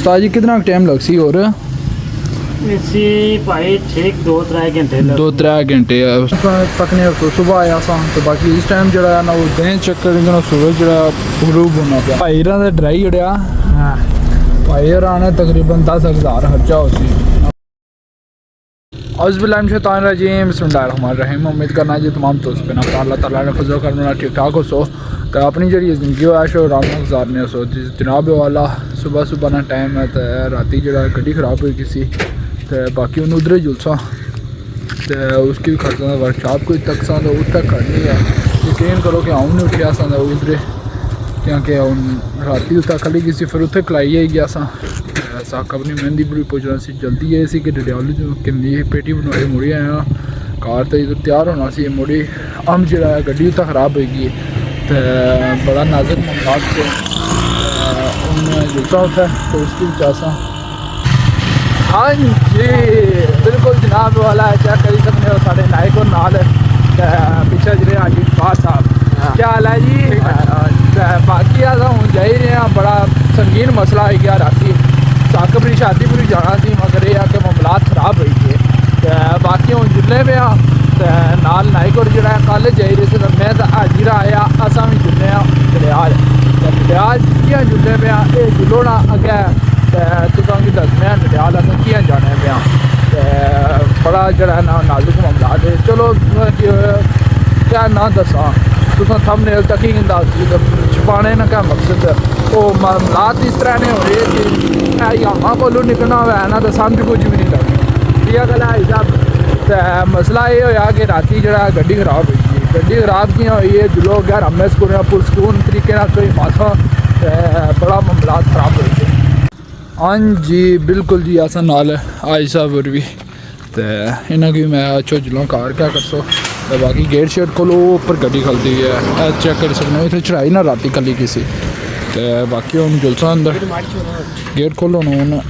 उस्ताद जी कितना टाइम लग सी और इसी भाई ठीक 2-3 घंटे 2-3 घंटे तकने तो सुबह आया सा तो बाकी इस टाइम जरा है ना वो दिन चक्कर इतना सूरज जरा गुरूब होना पिया भाई दा ड्राई उड़िया हाँ भाई ने तकरीबन 10,000 खर्चा हो सी अज़बिल्लाहिमिनश्शैतानिर्रजीम बिस्मिल्लाहिर्रहमानिर्रहीम। उम्मीद करना जी तमाम दोस्त पे ना अल्लाह ताला ने फजल करना ठीक ठाक हो सो तो अपनी जी जिंदगी ऐश और आराम नाल गुजारने सो जनाब वाला सुबह सुबह ना टाइम है तो राती जो गड्डी खराब हुई किसी तो बाकी उन्हें उधर ही जुलसा तो उसकी भी खर्चा वर्कशॉप कोई तक सा तो उठ तक खड़नी है यकीन करो कि आऊँ नहीं उठिया सा उधर क्योंकि राती उत्थे खली किसी फिर उत्थे खलाई आई गया सा साक अपनी मेहंदी पूरी पुजना सी जल्दी ये सी कि डडियालू किन्नी पेटी बनवाई मुड़ी आया कार तो इधर तैयार होना सी मुड़ी अम जरा गड्डी उत्थे खराब हो गई तो बड़ा नाजुक मामलात से उन्हें जुलसा उत्थे तो उसकी चासा हाँ जी बिल्कुल जनाब वाला चेक करी सकते हो साढ़े नायक और नाल पिछले जिले हाजी फार साहब क्या हाल है जी बाकी अस हूँ जाई रहे हैं बड़ा संगीन मसला हो गया राती साक अपनी शादी पूरी जाना सी मगर यह कि मामलात खराब हो गए तो बाकी हूँ जुल्ले पे हाँ तो नाल नाइक और जो कल जाई रहे थे मैं तो हाजिर आया असा भी जुल्ले दरियाज तो दरियाज कियां जुल्ले पे हाँ ये जुल्लो ना अगे तो तुसेंगी दसने दरियाल अस कियां जाने पे हाँ बड़ा जरा ना नाजुक मामलात है चलो क्या ना दसा तुम थंबनेल तक ही छुपाने ना क्या मकसद वो मामलात इस तरह ने हो रहे कि यामा कोलू निकलना हुआ ना तो समझ कुछ भी नहीं लगती ठीक गल है साहब तो मसला ये होया कि राती जो गड्डी खराब हुई है गड्डी खराब कियां हुई है जुलो गया रमे स्कूल पुरस्कून तरीके कोई मासा बड़ा मामलात खराब हुई है हाँ जी बिल्कुल जी अस नाल आई साहब और भी तो इन्हें की मैं अच्छो जुलो कार क्या कर सो तो बाकी गेट शेट खोलो ऊपर गड्डी खलती है चेक कर सकते इतने चढ़ाई ना राती कली किसी तो बाकी हम जुलसा अंदर गेट खोलो ना हूँ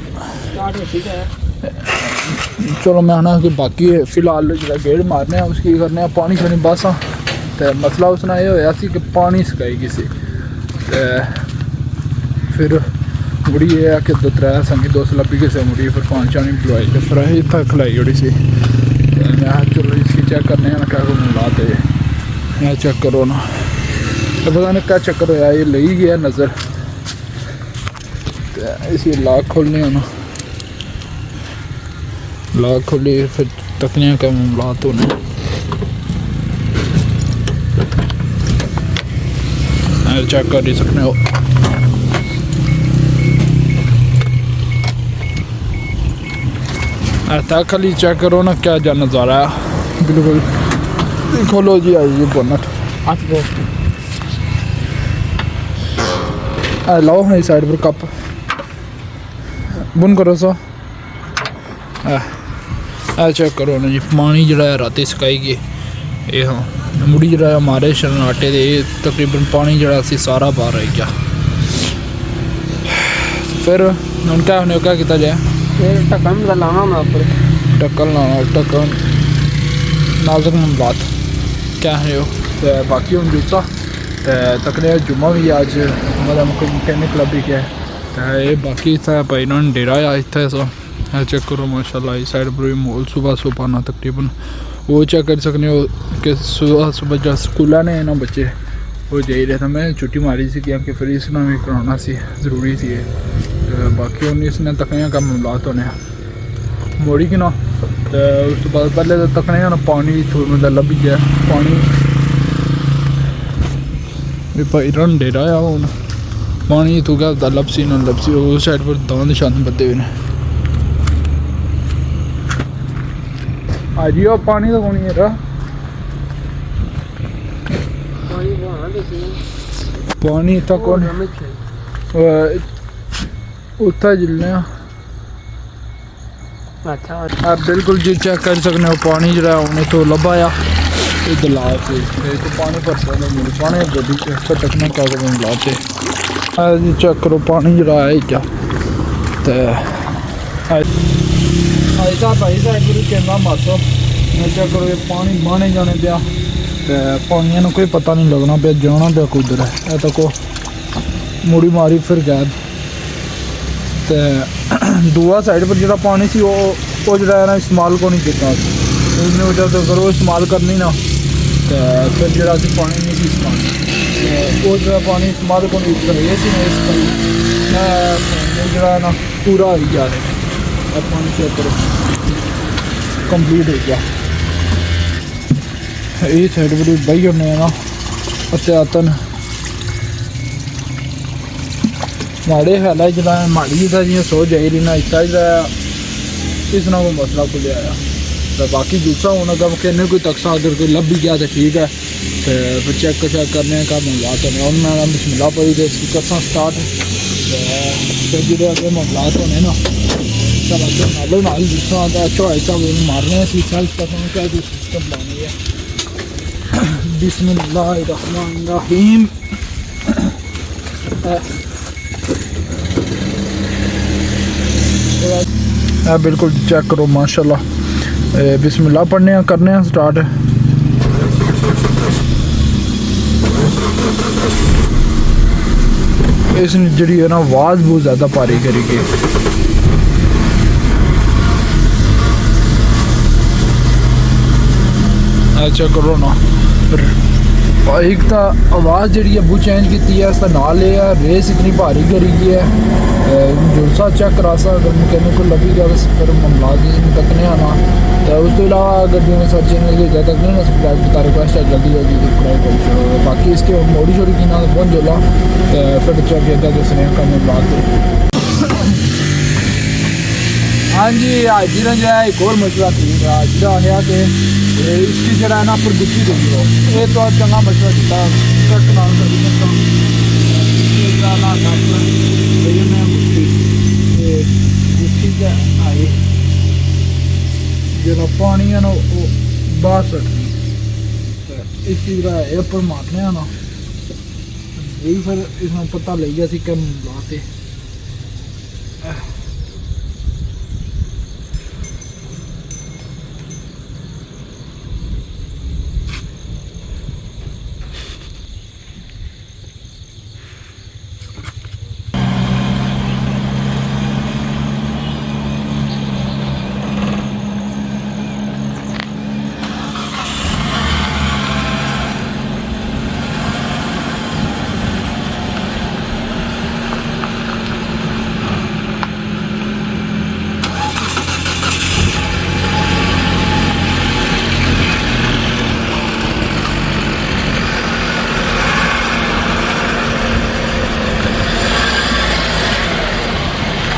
चलो मैं आना कि बाकी फिलहाल जो गेट मारने हैं उसकी करने पानी शानी बस तो मसला उसने ये होया सी कि पानी सकाई किसी तो फिर मुड़ी ये है कि 2-3 संगी दोस्त लब्भी किसी मुड़ी फिर पानी शानी बुलवाई तो फिर इतना खलाई जोड़ी सी मैं चलो इसकी चेक करने हैं क्या मिलाते मैं चेक करो ना तो पता नहीं क्या चक्कर होया ये ले ही गया नज़र तो इसी लाख खोलने होना लाख खोली फिर तकनिया का मामलात होने चेक कर ही सकते हो ऐसा खाली चेक करो ना क्या जा नज़ारा है बिल्कुल खोलो जी आई जी बोनट लाओ हाँ साइड पर कप बुन करो सो चेक करो ना जी पानी जरा राती सकाई गई ये हाँ मुड़ी जरा हमारे शरनाटे दे तकरीबन पानी जरा सी सारा बाहर आई गया फिर हम क्या होने क्या किया जाए ढक्कन लाना मैं ऊपर ढक्कन लाना ढक्कन नाजुक मामलात क्या है वो तो बाकी हम जुलसा तो तकने जुम्मा भी अज मतलब मैकेनिक लब्भी गया तो ये बाकी इतना भाई इन्होंने डेरा आया इतना सो चेक करो माशाल्लाह इस साइड पर भी मॉल सुबह सुबह ना तकरीबन वो चेक कर सकते हो कि सुबह सुबह जब स्कूल ने ना बच्चे वो जा रहे थे मैं छुट्टी मारी सी क्योंकि फिर इसने भी कराना सी जरूरी सी तो बाकी उन्हें इसने तकनिया का मामलात होने मोड़ी कि ना तो उस तो बाद पहले तो तकनिया ना पानी थोड़ा मतलब लभी गया पानी भाई रन डेरा आ हूँ पानी तो क्या लपसी ना लपसी उस साइड पर दान निशान बदे हुए हैं हाँ जी वो पानी तो कौन है रहा पानी इतना कौन उत्था जिलने अच्छा बिल्कुल जी चेक कर सकते हो पानी जरा उन्हें तो लभाया दलाव से तो पानी भर सकते पानी गड्डी टकना क्या लाते चेक करो पानी जरा है क्या तो ऐसा भाई साहब कहना मारो चेक करो पानी बहने जाने पाया तो पानिया कोई पता नहीं लगना पे जाना पे कुदर है तो को मुड़ी मारी फिर गैद तो दूआ साइड पर जो पानी सी वो जो है ना इस्तेमाल को नहीं किया उसने वजह तो अगर वो इस्तेमाल करनी ना तो फिर जो पानी नहीं सी इस्तेमाल वो जो पानी इस्तेमाल को नहीं करिए जो है ना पूरा हो जा रहा है पानी चेक करो कंप्लीट हो गया ये साइड पर बही होने ना अत्यातन माड़े हाल है जो माड़ी था जी सो जाई रही ना इतना इस ना कोई मसला को लिया तो बाकी दूसरा होना का कहने कोई तकसा अगर कोई लभ भी गया तो ठीक है तो फिर चेक करने का मामलात होने और मैं बिस्मिल्लाह पढ़ी तो इसकी करसा स्टार्ट फिर जो अगर मामलात होने ना सब अगर नालों नाल दूसरा आता अच्छा ऐसा मारने इसी साल पसंद क्या सिस्टम बनानी है बिस्मिल्लाहिर्रहमानिर्रहीम बिल्कुल चेक करो माशाल्लाह बिस्मिल्लाह पढ़ने करने स्टार्ट इस जी है ना आवाज़ बहुत ज़्यादा भारी करी गई अच्छा करो ना एक तो आवाज़ जी है वो चेंज की है इसका नाल है रेस इतनी भारी करी गई है जुलसा चेक करा सा अगर मैकेनिक को लभी गया फिर मामला तकने आना तो उस तो अलावा अगर जो सर चैनल के जब तक नहीं ना सब्सक्राइब करता रिक्वेस्ट है जल्दी जल्दी सब्सक्राइब कर छोड़ो बाकी इसके मोड़ी छोड़ी की ना पहुँच जोला फिर चेक किया दसने का मामला हाँ जी आज जो है एक और मशवरा ठीक है आज है कि इसकी जरा है ना पर गुच्छी देगी वो ये तो चंगा मशवरा दिता कट नाल आए जो पानी है ना वो बाहर सटनी इसी तरह पर मारने ना यही फिर इसमें पता लग गया सी कम लाते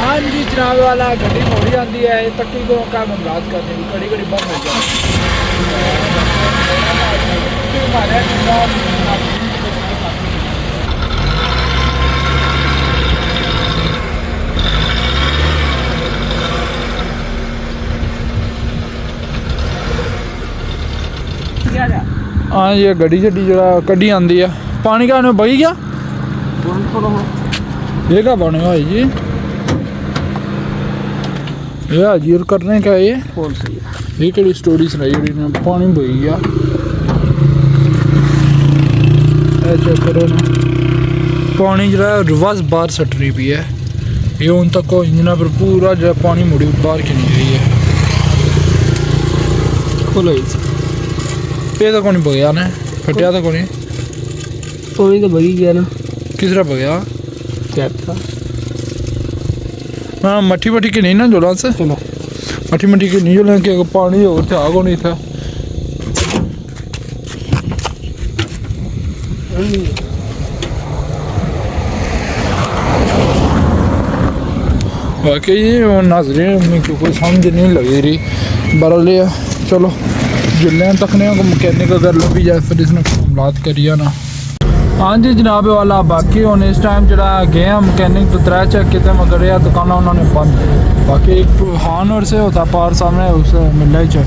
हाँ जी जनाब वाला गड्डी मोड़ी आती है तक्की को का मामलात करने की कड़ी कड़ी बंद हो जाए हाँ ये गड्डी शड्डी जरा कड्डी आती है पानी का बही गया ये क्या बने भाई जी ये हाजिर करने का ये कौन सी ये केड़ी स्टोरी सुनाई जी ने पानी बही गया चेक करो ना पानी जरा रिवर्स बाहर सट रही भी है ये उन तक को इंजना पर पूरा जो पानी मुड़ी बाहर की नहीं रही है खोलो ये तो कौन बगया ने फटिया तो कौन पानी तो बही गया ना किस तरह बगया क्या था हाँ मट्ठी मट्ठी की नहीं ना जोला से चलो मट्ठी मट्ठी की नहीं जोला कि पानी और थे आगो नहीं था वाकई नाजरीन में कोई समझ नहीं लगी रही बरल चलो जिले तकने को मैकेनिक अगर लभी जाए फिर इसने मामलात करिए ना हाँ जी जनाब वाला बाकी हूँ इस टाइम जरा गए हैं मैकेनिक तो 3 चेक किए मगर यह दुकाना उन्होंने बंद बाकी एक हानवर से होता पार सामने उस मिले चेक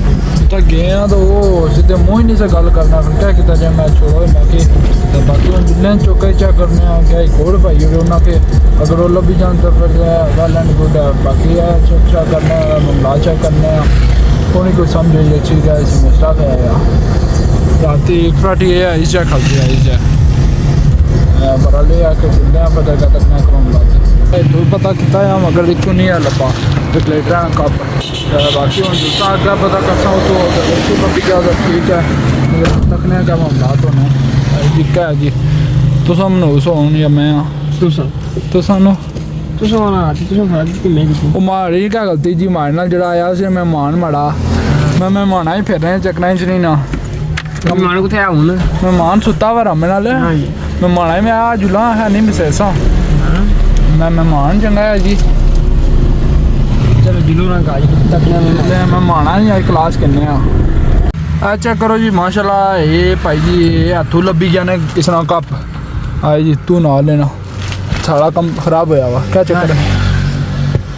तो गए हैं तो वो सीधे मुँह ही नहीं से गल करना फिर क्या किया जाए मैं छोड़ो बाकी तो बाकी हम जिले चौके चेक करने क्या एक और भाई हुए उन्होंने अगर वो लभी जान तो फिर वेल एंड गुड है बाकी है चेक करने मामला चेक करने कोई समझ अच्छी गया इस मसला है रात एक फराटी है इस खाती है इस बराले आके जिले पता तक ना करो तो पता किता है मगर इको नहीं है लपा रेगुलेटर कप बाकी हम दूसरा अगर पता करता हूँ तो इसको कभी क्या होगा ठीक है मगर तकने का मामला तो नहीं दिक्कत है जी तो सामने सो या मैं तो सानू तुम आना आती तुम फड़ा दी मैं की ਉਹ ਮਾਰੀ क्या गलती जी मारे ਨਾਲ ਜਿਹੜਾ ਆਇਆ ਸੀ ਮਹਿਮਾਨ ਮਾੜਾ ਮੈਂ ਮਹਿਮਾਨਾਂ ਹੀ ਫਿਰ ਰਹੇ ਚੱਕਣਾ ਹੀ ਨਹੀਂ ਨਾ मानो को थे ਹੁਣ ਮਹਿਮਾਨ ਸੁੱਤਾ ਵਾ ਰਾਮੇ ਨਾਲ ਹਾਂਜੀ ਮਹਿਮਾਨਾਂ ਮੈਂ ਆ ਜੁਲਾ ਹੈ ਨਹੀਂ ਮਿਸੈਸਾਂ ਮੈਂ ਮਹਿਮਾਨ ਚੰਗਾ ਹੈ ਜੀ चलो दिलो ना गाज तकना में ਤੇ ਮਹਿਮਾਨਾਂ ਦੀ ਅੱਜ ਕਲਾਸ ਕਿੰਨੇ ਆ ਆ ਚੈੱਕ ਕਰੋ ਜੀ ਮਾਸ਼ਾਅੱਲਾ ਇਹ ਭਾਈ ਜੀ ਇਹ ਹੱਥੋਂ ਲੱਭੀ ਗਿਆ ਨੇ ਕਿਸ ਨਾਲ ਕੱਪ ਆਏ ਜੀ ਤੂੰ ਨਾਲ ਲੈਣਾ ਸਾਰਾ ਕੰਮ ਖਰਾਬ ਹੋਇਆ ਵਾ ਕਿਆ ਚੱਕਰ ਹੈ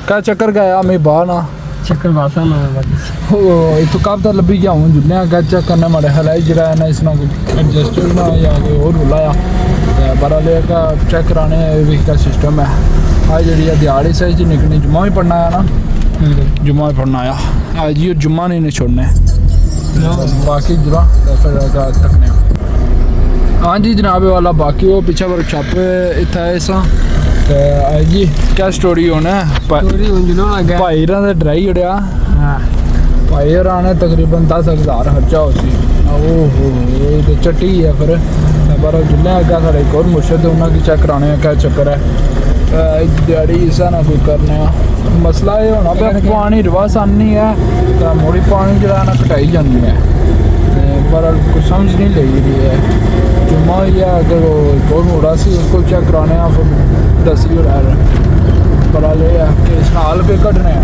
ਕਿਆ ਚੱਕਰ ਗਿਆ ਮੈਂ ਬਾਹਰ ਨਾ चक्कर वासा ना बाकी ਉਹ ਇਤੋਂ ਕੱਪ ਤਾਂ ਲੱਭੀ ਗਿਆ ਹੁਣ ਜੁਲਿਆ ਕਿਆ ਚੈੱਕ ਕਰਨਾ ਮਾੜੇ ਹਲਾਈ ਜਿਹੜਾ ਹੈ ਨਾ ਇਸ ਨਾਲ ਐਡਜਸਟਰ ਨਾ ਜਾਂ ਕੋਈ ਹੋਰ ਹੁਲਾਇਆ ਬੜਾ ਲੈ ਕੇ ਚੈੱਕ ਕਰਾਣੇ ਵੀ ਕਾ ਸਿਸਟਮ ਹੈ ਆ ਜਿਹੜੀ ਆ ਦਿਹਾੜੀ ਸਹੀ ਜੀ ਨਿਕਲਣੀ ਜੁਮਾ ਹੀ ਪੜਨਾ ਆ ਨਾ जुम्मा पढ़ना आया आज ये जुम्मा नहीं छोड़ने बाकी जुरा फिर तकने हाँ जी जनाब वाला बाकी वो पीछे पर छप इतना ऐसा आज जी क्या स्टोरी होना है भाई रा ड्राई उड़िया भाई ने तकरीबन 10,000 खर्चा हो सी ओहो तो चट्टी है फिर पर जिले अगर साढ़े एक और मुर्शद उन्होंने चेक कराने क्या चक्कर है दिहाड़ी ऐसा ना कोई करने मसला ये होना पे पानी रिवर्स आनी है तो मोड़ी पानी जो ना कटाई जाती है पर कुछ समझ नहीं लगी रही है जुम्मा ही है अगर वो मुड़ा सी उनको चेक कराने फिर दसी हो रहा पर ले कि साल पे कटने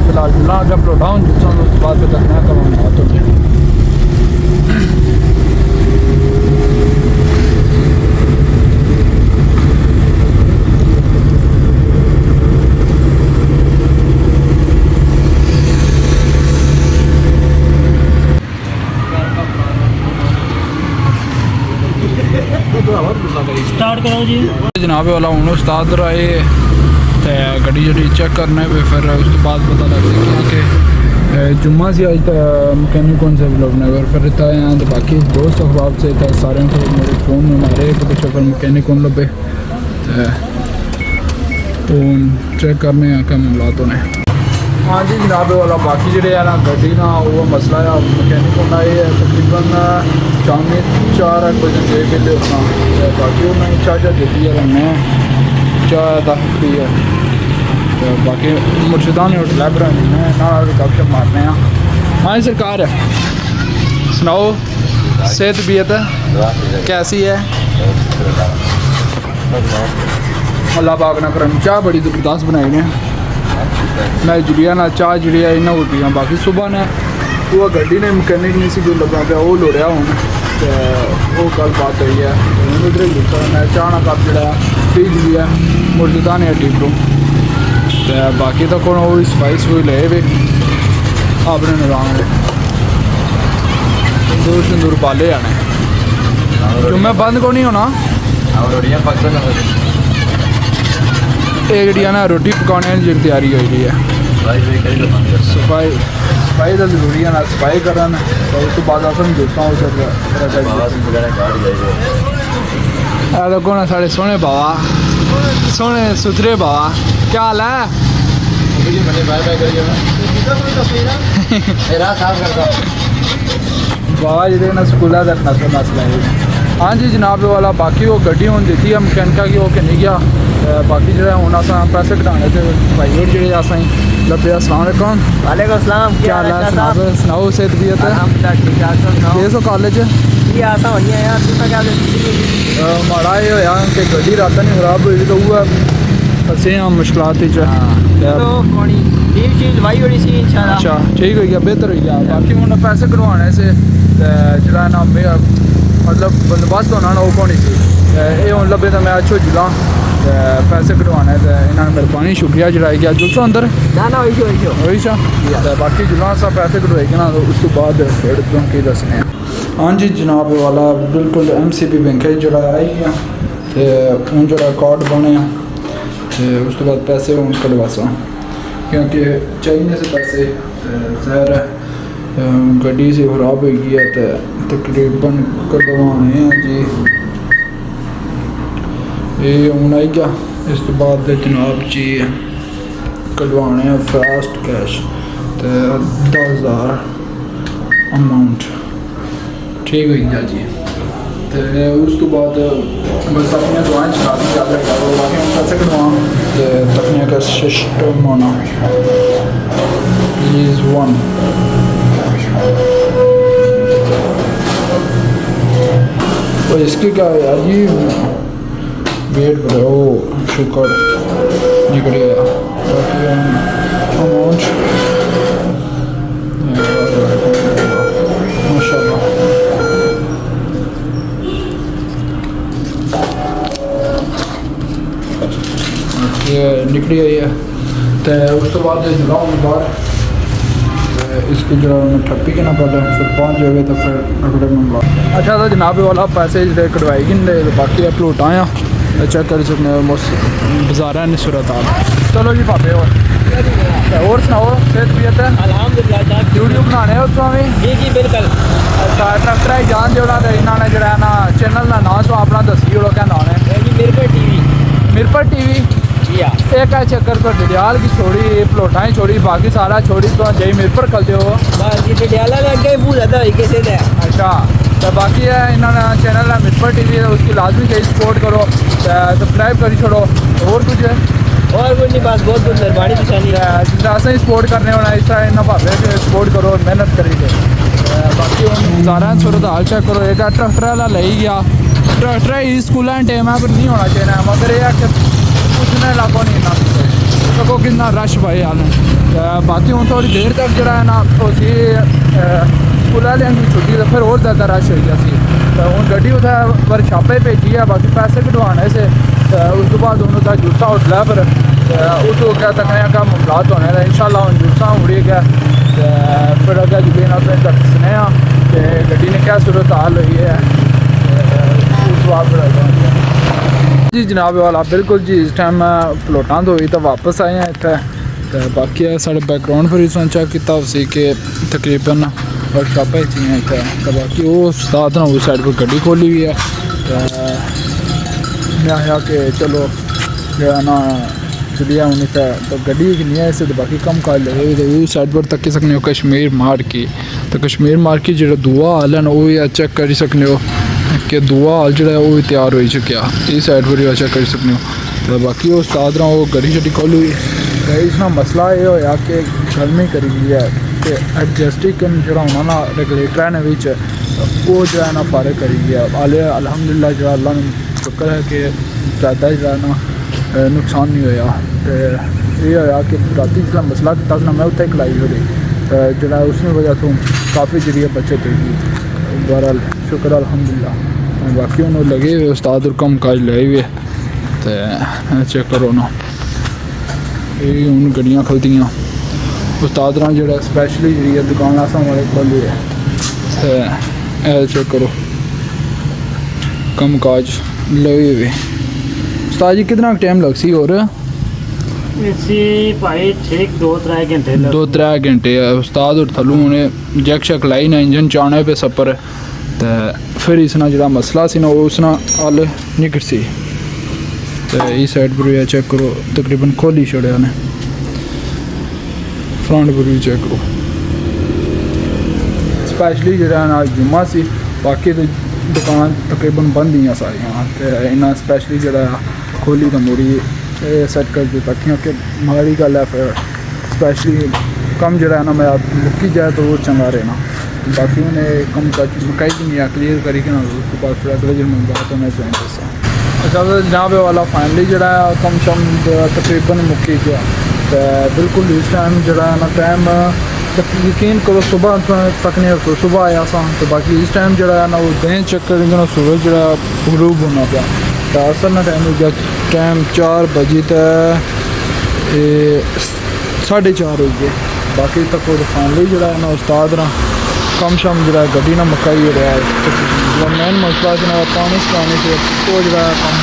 फिलहाल जुला जब प्रोडा हूँ जिससे उसके बाद फिर तकने का बात होती है स्टार्ट करो जी जनाब वाला हूँ उस्ताद आए तो गड्डी जी चेक करने पे फिर उसके बाद पता लग सकेगा कि जुम्मा से अज मकैनिक कौन से लभने और फिर इतना आया तो बाकी दोस्त अखबाब से तो सारे को मेरे फ़ोन में मारे तो कुछ फिर मकैनिक कौन लभे तो चेक करने क्या मामला होने हाँ जी जनाब वाला बाकी जो है ना गड्डी ना वो मसला है मकैनिक होना ये तकरीबन शामी 4 बजे 6 बजे उठना बाकी उन्होंने चाह देती है मैं चाह दी है तो बाकी मुर्शिदा ने होटल बनाने ना गपशप मारने हाँ जी सरकार सुनाओ सेहत तबीयत कैसी है अल्लाह पाक ना करम चाह बड़ी ज़बरदस्त बनाई ने मैं जुड़िया ना चाह जुड़िया इन्ना उठिया बाकी सुबह ने वो गड्डी ने मकैनिक नहीं सी कोई लगा पाया वो लोड़िया हूँ तो वो गल बात हुई है उधर ही लुटा मैं चाह ना कप जोड़ा पी दी है मुर्शिदा ने हड्डी को तो बाकी तो कौन वो स्पाइस कोई ले भी अपने निजाम तंदूर शंदूर पाले आने जुम्मे बंद को नहीं होना एक जी ना रोटी पकाने की जी तैयारी हो रही है सफाई सफाई तो जरूरी है ना सफाई करन तो उस बाद असन देखा देखो ना साढ़े सोहने बाबा सोहने सुथरे बाबा क्या हाल है बाबा जी ना स्कूल का मसला है हाँ जी जनाब वाला बाकी वो गड्डी हूँ दी है मकैनिका की वो नहीं गया बाकी जो हूँ अस पैसे कटाने थे भाई और जो असें लभे अस्सलाम वालेकुम अस्सलाम क्या हाल है जनाब सुनाओ सेहत तबीयत केस हो कॉलेज माड़ा ये होया कि गड्डी रात नहीं खराब हुई तो वो फसे हाँ मुश्किलात अच्छा ठीक हो गया बेहतर हो गया बाकी हूँ पैसे कटवाने से जरा ना मतलब बंदोबस्त होना ना वो कौन सी ये हूँ लभे तो मैं अच्छो जुला पैसे कटवाने तो इन्होंने मेरे पानी शुक्रिया जड़ाई गया जुलसो अंदर ना वही सा बाकी जुला सा पैसे कटवाई ना तो उस तो बाद फिर की दसने हाँ जी जनाब वाला बिल्कुल MCB बैंक है जड़ा आई गया तो हूँ जरा कार्ड बने तो उस तो बाद पैसे हूँ कटवासा क्योंकि चाहिए से पैसे जहर गड्डी से खराब हो गई है तो तकरीबन कटवाने हैं जी ये हूँ आई गया इस तो बाद जनाब जी कढवाने फास्ट कैश तो 10,000 अमाउंट ठीक हो गया जी। तो उस तो बाद बस अपनी दुआएं चला दी जा रहा है बाकी हम पैसे कढवा तो तकने का सिस्टम होना इज़ वन तो इसकी क्या है यार जी वेट बढ़ाओ शुक्र निकल गया बाकी अमाउंट माशाल्लाह निकली आई है। तो उस तो बाद जलाऊँ बाहर इसकी जो ठप्पी के ना पहले फिर पहुँच जाएगा तो फिर अगले में अच्छा तो जनाब वाला पैसे जो कटवाई गिन बाकी अपलोड आया चेक कर सकते बाजारा ने सूरत हाल। चलो जी पापे और सुनाओ सेहत भी है अल्हम्दुलिल्लाह वीडियो बनाने हो स्वामी जी जी बिल्कुल अच्छा ट्रैक्टर ही जान जोड़ा तो इन्होंने जरा ना चैनल का नाम सो अपना दसी जोड़ो क्या नाम है जी मिरपर टीवी मिरपर टीवी जी हाँ एक है चक्कर तो डिडियाल की छोड़ी प्लोटा ही छोड़ी बाकी सारा छोड़ी तो जय मिरपर कर दो बस ये डियाला लग गए पूरा तरीके से है अच्छा तो बाकी है इन्होंने चैनल है मिरपर टीवी है उसकी लाजमी चाहिए सपोर्ट करो सब्सक्राइब करी छोड़ो और कुछ है और कुछ नहीं बस बहुत बहुत मेहरबानी निशानी जितना असें सपोर्ट करने होना इस तरह इन्ना भावे सपोर्ट करो और मेहनत करी बाकी हूँ सारा सूरत हाल चेक करो एक ट्रैक्टर वाला ले गया ट्रैक्टर ही स्कूल टाइम है पर नहीं होना चाहिए मगर यह कि पूछने लागो नहीं ना सको कितना रश भाई हाल बाकी हूँ थोड़ी देर तक जो है ना उसी स्कूल वाले की छुट्टी तो फिर और ज़्यादा रश हो गया तो हूँ गड्डी उत्थे वर्कशॉपे भेजी है बाकी पैसे कटवाने से उस तो बाद उन्होंने जूसा उठला पर उस क्या तकने का मामलात होने का इंशाल्लाह हम जूसा उड़ी गया फिर अगर जुबे ना दसने गड्डी ने क्या सूरत हाल हुई है उस बाद जी जनाब वाला बिल्कुल जी इस टाइम प्लोटां धोई तो वापस आए हैं इतने तो बाकी साढ़े बैकग्राउंड पर ही चेक किया उसी के तकरीबन वर्कशॉपें चाहिए इतने तो बाकी वो उस्ताद ना उस साइड पर गड्डी खोली हुई है मैं आया कि चलो जो है ना चलिए हूँ तो गड्डी नहीं है इससे तो बाकी कम काज लगे तो उस साइड पर तक सकने हो कश्मीर मार्केट तो कश्मीर मार्केट जो दुआ हाल है ना वो भी चेक करी सकने हो कि दुआ हाल जो है वो भी तैयार हो चुका इस साइड पर भी चेक कर सकते हो तो बाकी वो उस्ताद ना वो गड्डी शड्डी खोली हुई तो इसका मसला ये होया कि गर्मी करी गई है कि एडजस्टिंग जो होना ना रेगूलेटर ने वो जो है ना फारे करी गया आले अलहमदुलिल्लाह जो अल्लाह ने शुक्र है कि ज़्यादा जो है ना नुकसान नहीं होया तो ये होया कि राती जिसका मसला था ना मैं उत्थे खलाई हो रही तो जो उसकी वजह तो काफ़ी जरिए बचत हुई बहरहाल शुक्र अल्हम्दुलिल्लाह बाकी उन्होंने लगे हुए उस्ताद और कम काज ले हुए तो चेक करो ना ये हूँ गड्डियाँ खलदियाँ उस्ताद ना जो स्पैशली जी दुकान हमारे खोली है तो चेक करो कम काज लगे हुए उस्ताद जी कितना टाइम लग सी और भाई ठीक 2-3 घंटे उस्ताद और थलू उन्हें जैक शैक लाई ना इंजन चाने पे सफर तो फिर इसना जो मसला सी ना उसना हल निकट सी तो इस साइड पर भी चेक करो तकरीबन खोली छोड़िया ने फ्रंट पर भी चेक करो स्पैशली जो ना जुम्मा सी बाकी तो दुकान तकरीबन बंद ही सारियाँ तो इन्हें स्पैशली जो खोली तो मुड़ी सेट कर दी ताकि कि माड़ी गल है फिर स्पैशली कम जो है ना मैं मुक्की जाए तो वो चंगा रहना बाकी उन्हें कम मुकाई की नहीं क्लियर करी कि ना उसके बाद फिर अगले दिन में बात होना चाहिए अच्छा तो जनाब वाला फाइनली जो कम शम तकरीबन मुक्की गया तो बिल्कुल इस टाइम जो ना टाइम यकीन करो सुबह तक नहीं तो सुबह आया सा तो बाकी इस टाइम जो है ना वो दें चक्कर ना सूरज जो गरूब होना पाया तो असल ना टाइम हो गया टाइम 4 बजे तो 4:30 हो गए बाकी तक वो फाइनली जो है ना उस्ताद ना कम शम जो गड्डी ना मकाई हो रहा है जो मेन मसला जो पानी से वो जो कम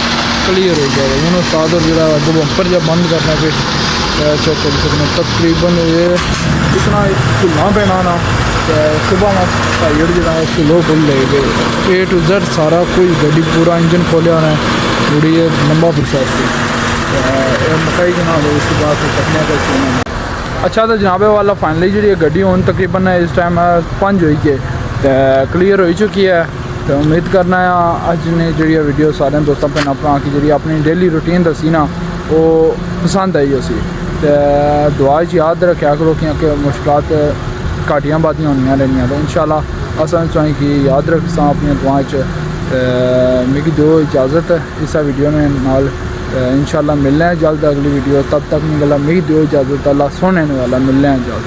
क्लियर हो गया हूँ उस्ताद और जो बंपर जब बंद करना फिर चेक कर सकते तकरीबन ये इतना धुला पैना ना सुबह में भाई जो किलो फुल ले गए A to Z सारा कोई गड्डी पूरा इंजन खोलिया है पूरी लंबा प्रोसेस मकई जनाब उसके बाद फिर कटने का सीन है। अच्छा तो जनाब वाला फाइनली जी गड्डी हूँ तकरीबन इस टाइम 5 हुई के क्लीयर हो चुकी है। तो उम्मीद करना है अज ने जी वीडियो सारे दोस्तों भैन भरा की जी अपनी डेली रूटीन दसी ना वो पसंद आई उसी। तो दुआ याद रखा करो क्योंकि मुश्किलात घाटियाँ बातियाँ होनिया रहनिया। तो इंशाल्लाह असा चाहें कि याद रखसा अपनी दुआ मिगी दो इजाज़त इस वीडियो में नाल। इंशाल्लाह मिलना है जल्द अगली वीडियो, तब तक निकला मिगी दो इजाज़त। अल्लाह सोने वाला मिलना है जल्द।